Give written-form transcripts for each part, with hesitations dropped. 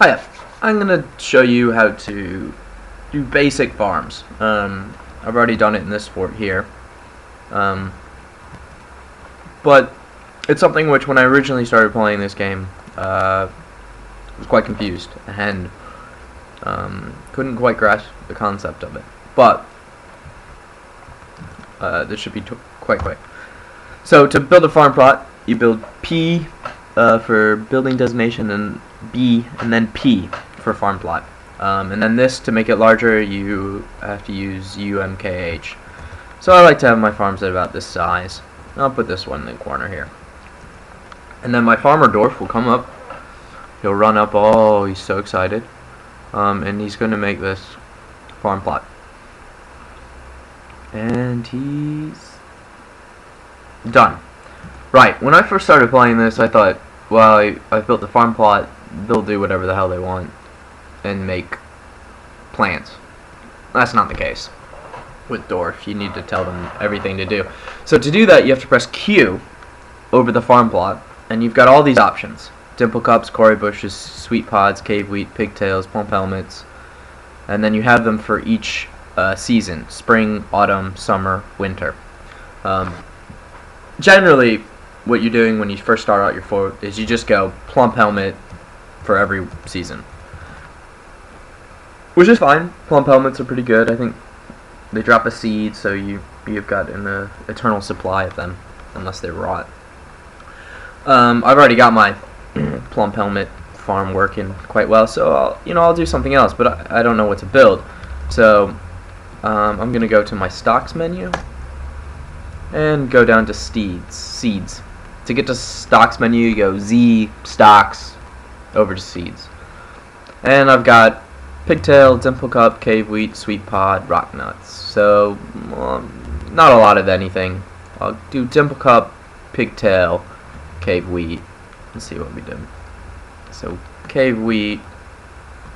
yeah, I'm gonna show you how to do basic farms. I've already done it in this fort here, but it's something which, when I originally started playing this game, I was quite confused and couldn't quite grasp the concept of it. But this should be quite quick. So to build a farm plot, you build P for building designation, and B, and then P for farm plot. And then this, to make it larger, you have to use UMKH. So I like to have my farms at about this size. I'll put this one in the corner here. And then my farmer Dwarf will come up. He'll run up. Oh, he's so excited. And he's going to make this farm plot. And he's done. Right, when I first started playing this, I thought, well, I've built the farm plot, they'll do whatever the hell they want and make plants. That's not the case. With Dwarf, you need to tell them everything to do. So to do that, you have to press Q over the farm plot, and you've got all these options. Dimple cups, quarry bushes, sweet pods, cave wheat, pigtails, plump helmets, and then you have them for each season: spring, autumn, summer, winter. Generally, what you're doing when you first start out your fort is you just go plump helmet for every season, which is fine. Plump helmets are pretty good. I think they drop a seed, so you've got an eternal supply of them, unless they rot. I've already got my plump helmet farm working quite well, so I'll do something else, but I don't know what to build. So I'm gonna go to my stocks menu and go down to seeds. To get to stocks menu, you go Z stocks over to seeds, and I've got pigtail, dimple cup, cave wheat, sweet pod, rock nuts. So not a lot of anything. I'll do dimple cup, pigtail, cave wheat. Let's see what we do. So cave wheat,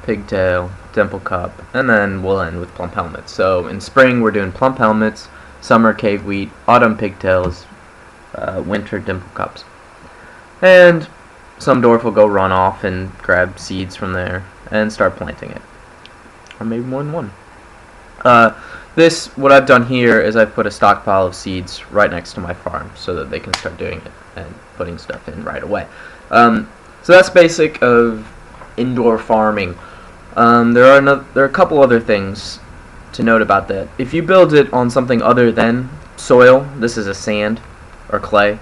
pigtail, dimple cup, and then we'll end with plump helmets. So in spring we're doing plump helmets, summer cave wheat, autumn pigtails, winter dimple cups. And some Dwarf will go run off and grab seeds from there and start planting it. Or maybe more than one. What I've done here is I've put a stockpile of seeds right next to my farm so that they can start doing it and putting stuff in right away. So that's basic of indoor farming. There are a couple other things to note about that. If you build it on something other than soil, this is a sand or clay,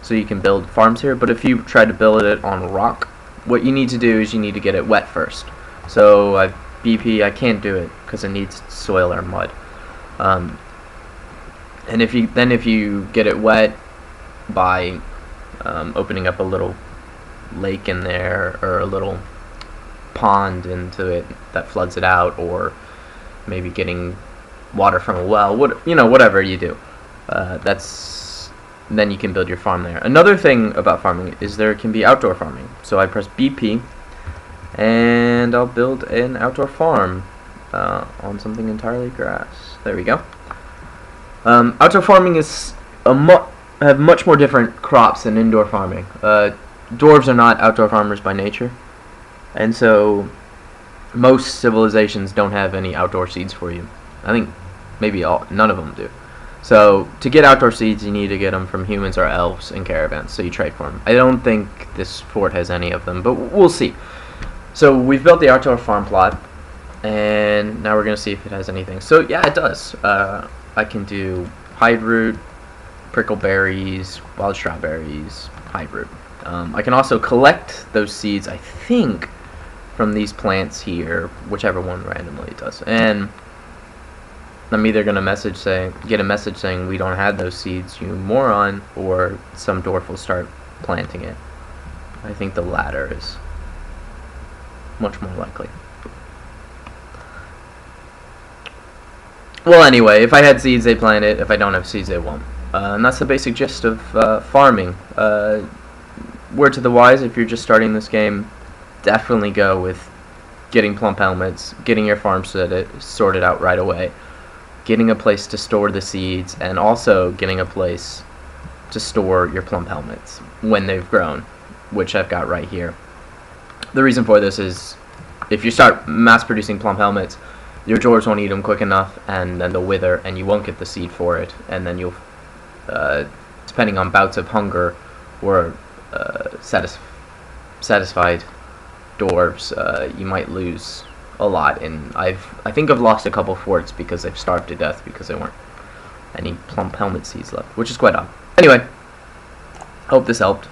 so you can build farms here. But if you try to build it on rock, what you need to do is you need to get it wet first. So BP, I can't do it because it needs soil or mud. And if you get it wet by opening up a little lake in there or a little pond into it that floods it out, or maybe getting water from a well, whatever you do, then you can build your farm there. Another thing about farming is there can be outdoor farming. So I press BP and I'll build an outdoor farm on something entirely grass. There we go. Outdoor farming is have much more different crops than indoor farming. Dwarves are not outdoor farmers by nature, and so most civilizations don't have any outdoor seeds for you. I think maybe none of them do. So to get outdoor seeds, you need to get them from humans or elves in caravans, so you trade for them. I don't think this fort has any of them, but we'll see. So we've built the outdoor farm plot, and now we're going to see if it has anything. So yeah, it does. I can do hide root, prickle berries, wild strawberries, hide root. I can also collect those seeds, I think, from these plants here, whichever one randomly it does. And I'm either going to get a message saying we don't have those seeds, you moron, or some Dwarf will start planting it. I think the latter is much more likely. Well, anyway, if I had seeds, they plant it. If I don't have seeds, they won't. And that's the basic gist of farming. Word to the wise, if you're just starting this game, definitely go with getting plump helmets, getting your farm sorted out right away, getting a place to store the seeds, and also getting a place to store your plump helmets when they've grown, which I've got right here. The reason for this is if you start mass producing plump helmets, your dwarves won't eat them quick enough, and then they'll wither, and you won't get the seed for it, and then you'll, depending on bouts of hunger or satisfied dwarves, you might lose a lot. And I think I've lost a couple forts because I've starved to death because there weren't any plump helmet seeds left, which is quite odd. Anyway, hope this helped.